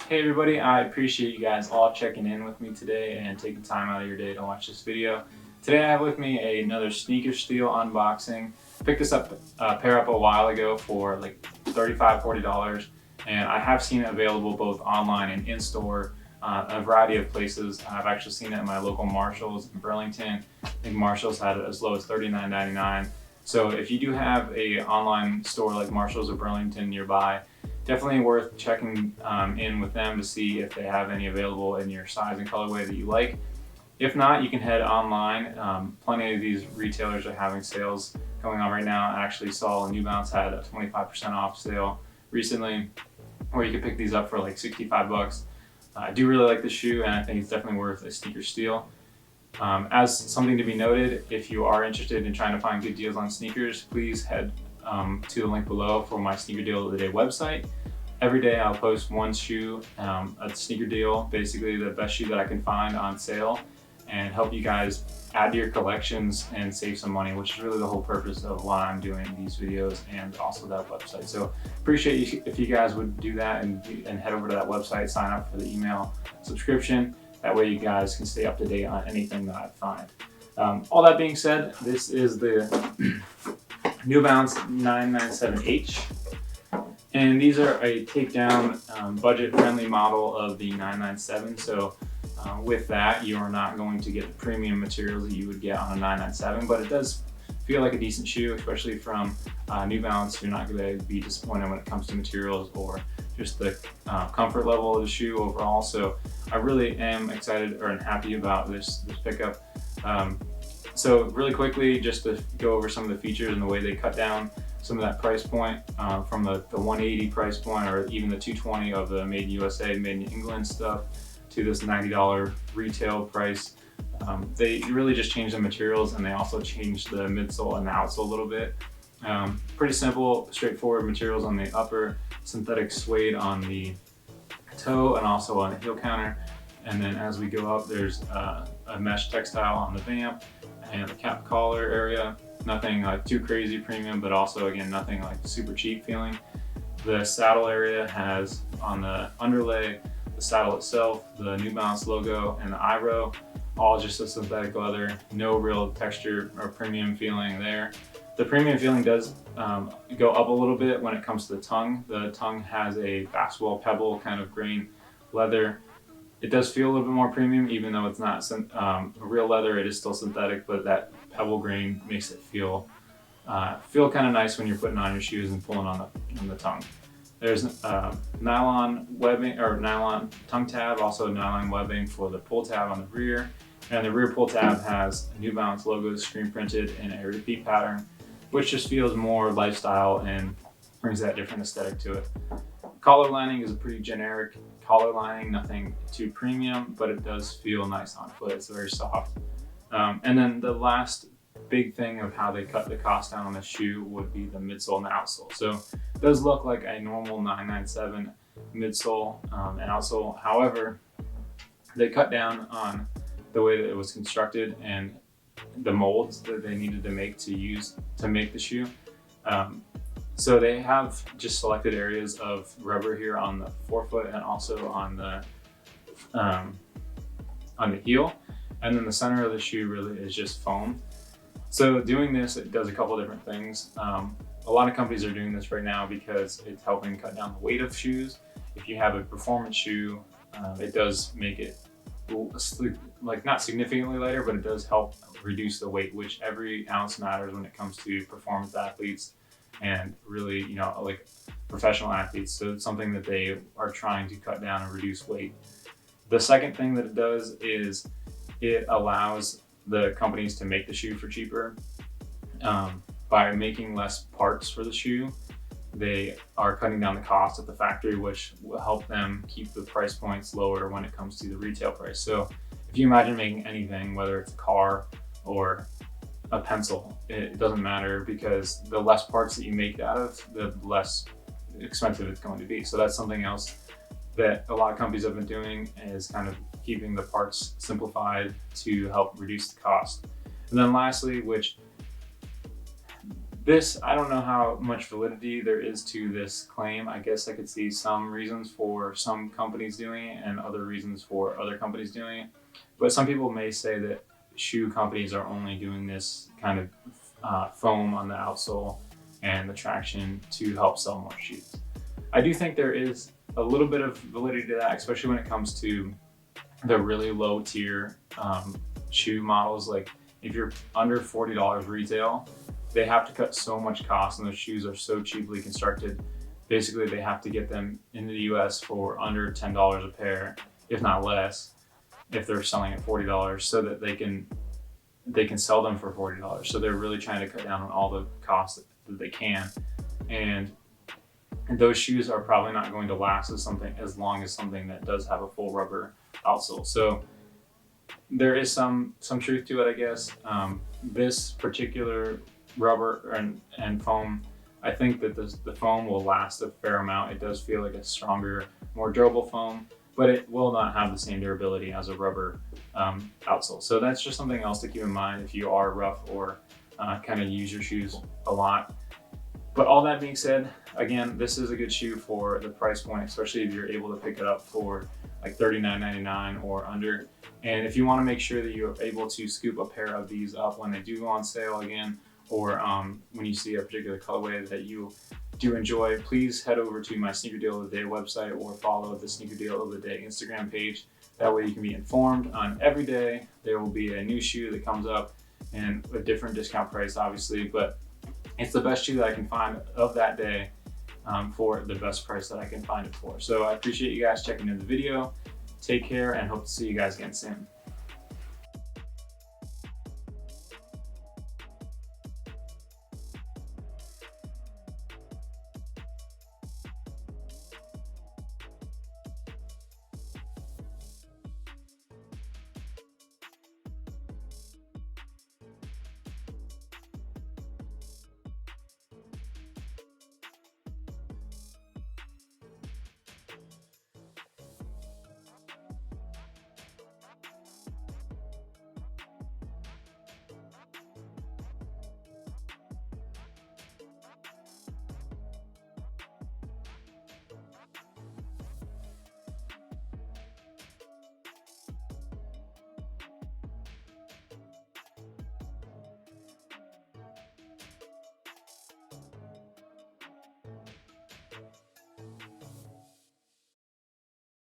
Hey everybody, I appreciate you guys all checking in with me today and taking time out of your day to watch this video. Today I have with me another sneaker steal unboxing. Picked this pair up a while ago for like $35–40, and I have seen it available both online and in-store, a variety of places. I've actually seen it at my local Marshalls in Burlington. I think Marshalls had it as low as $39.99. So if you do have a online store like Marshalls or Burlington nearby, definitely worth checking in with them to see if they have any available in your size and colorway that you like. If not, you can head online. Plenty of these retailers are having sales going on right now. I actually saw New Balance had a 25% off sale recently where you could pick these up for like 65 bucks. I do really like the shoe, and I think it's definitely worth a sneaker steal. As something to be noted, if you are interested in trying to find good deals on sneakers, please head to the link below for my Sneaker Deal of the Day website. Every day I'll post one shoe, a sneaker deal, basically the best shoe that I can find on sale, and help you guys add to your collections and save some money, which is really the whole purpose of why I'm doing these videos and also that website. So appreciate you if you guys would do that and head over to that website, sign up for the email subscription. That way you guys can stay up to date on anything that I find. All that being said, this is the New Balance 997H. And these are a takedown, budget-friendly model of the 997. So with that, you are not going to get the premium materials that you would get on a 997, but it does feel like a decent shoe, especially from New Balance. You're not going to be disappointed when it comes to materials or just the comfort level of the shoe overall. So I really am excited and happy about this pickup. So really quickly, just to go over some of the features and the way they cut down some of that price point from the 180 price point, or even the 220 of the Made in USA, Made in England stuff, to this $90 retail price. They really just changed the materials, and they also changed the midsole and the outsole a little bit. Pretty simple, straightforward materials on the upper, synthetic suede on the toe and also on the heel counter. And then as we go up, there's a mesh textile on the vamp and the cap collar area. Nothing like too crazy premium, but also again, nothing like super cheap feeling. The saddle area has on the underlay, the saddle itself, the New Balance logo, and the IRO, all just a synthetic leather. No real texture or premium feeling there. The premium feeling does go up a little bit when it comes to the tongue. The tongue has a basketball pebble kind of grain leather. It does feel a little bit more premium, even though it's not real leather. It is still synthetic, but that pebble grain makes it feel kind of nice when you're putting on your shoes and pulling on the tongue. There's nylon webbing or nylon tongue tab, also nylon webbing for the pull tab on the rear. And the rear pull tab has New Balance logos screen printed in a repeat pattern, which just feels more lifestyle and brings that different aesthetic to it. Collar lining is a pretty generic collar lining, nothing too premium, but it does feel nice on foot. It's very soft. And then the last big thing of how they cut the cost down on the shoe would be the midsole and the outsole. So it does look like a normal 997 midsole and outsole. However, they cut down on the way that it was constructed and the molds that they needed to make to make the shoe. So they have just selected areas of rubber here on the forefoot and also on the heel. And then the center of the shoe really is just foam. So doing this, it does a couple different things. A lot of companies are doing this right now because it's helping cut down the weight of shoes. If you have a performance shoe, it does make it like not significantly lighter, but it does help reduce the weight, which every ounce matters when it comes to performance athletes and really, like professional athletes. So it's something that they are trying to cut down and reduce weight. The second thing that it does is it allows the companies to make the shoe for cheaper. By making less parts for the shoe, they are cutting down the cost at the factory, which will help them keep the price points lower when it comes to the retail price. So if you imagine making anything, whether it's a car or a pencil, it doesn't matter, because the less parts that you make out of, the less expensive it's going to be. So that's something else that a lot of companies have been doing, is kind of keeping the parts simplified to help reduce the cost. And then lastly, which This, I don't know how much validity there is to this claim. I guess I could see some reasons for some companies doing it and other reasons for other companies doing it. But some people may say that shoe companies are only doing this kind of foam on the outsole and the traction to help sell more shoes. I do think there is a little bit of validity to that, especially when it comes to the really low tier shoe models. Like if you're under $40 retail, they have to cut so much cost, and those shoes are so cheaply constructed. Basically, they have to get them into the US for under $10 a pair, if not less, if they're selling at $40, so that they can sell them for $40. So they're really trying to cut down on all the costs that they can. And those shoes are probably not going to last as long as something that does have a full rubber outsole. So there is some truth to it, I guess. This particular rubber and foam, I think that the foam will last a fair amount. It does feel like a stronger, more durable foam, but it will not have the same durability as a rubber outsole. So that's just something else to keep in mind if you are rough or kind of use your shoes a lot. But all that being said, again, this is a good shoe for the price point, especially if you're able to pick it up for like $39.99 or under. And if you want to make sure that you're able to scoop a pair of these up when they do go on sale again, or when you see a particular colorway that you do enjoy, please head over to my Sneaker Deal of the Day website or follow the Sneaker Deal of the Day Instagram page. That way you can be informed on every day. There will be a new shoe that comes up and a different discount price, obviously, but it's the best shoe that I can find of that day for the best price that I can find it for. So I appreciate you guys checking in the video. Take care and hope to see you guys again soon.